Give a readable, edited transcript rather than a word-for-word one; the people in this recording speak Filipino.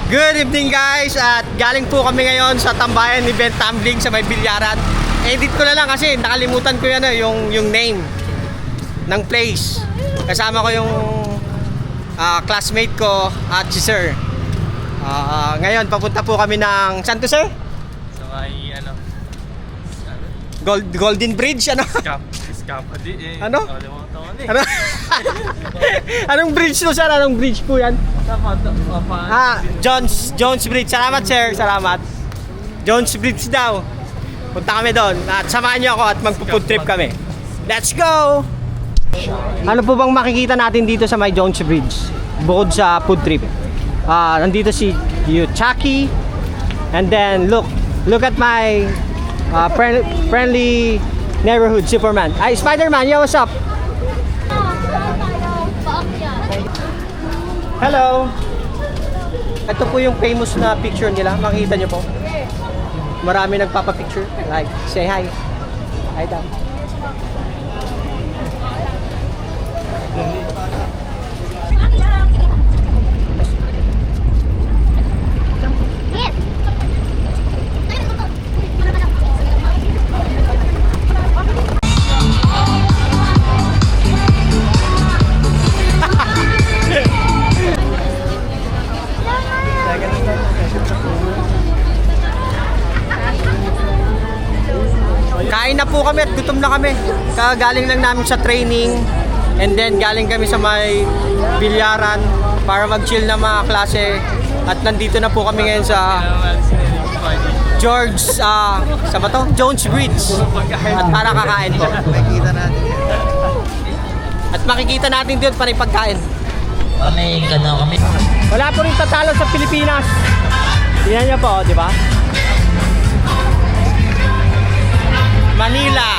Good evening guys, at galing po kami ngayon sa tambayan ni Ben Tumbling sa may Bilyaran. Edit ko na lang kasi nakalimutan ko yan yung name ng place. Kasama ko yung classmate ko at si Sir. Ngayon papunta po kami ng saan to, Sir? Sa may Golden Bridge, ano? Ano? Ano? Anong bridge to, Sir? Anong bridge po yan? Jones Bridge. Salamat, Sir. Salamat. Jones Bridge daw. Punta kami doon at samahan niyo ako at magpo-food trip kami. Let's go! Ano po bang makikita natin dito sa may Jones Bridge bukod sa food trip? Nandito si Chucky, and then look at my friendly neighborhood Superman. Ay, Spider-Man, yo, what's up? Hello. Ito po yung famous na picture nila. Makikita nyo po. Marami nagpapapicture. Like, say hi. Hi daw. Kain na po kami at gutom na kami. Kagaling lang namin sa training, and then galing kami sa may Bilyaran para mag-chill na mga klase. At nandito na po kami ngayon sa sa ba to? Jones Bridge. At para kakain po. At makikita natin doon para ipagkain. Wala po rin tatalo sa Pilipinas. Tingnan niyo po, di ba? Manila.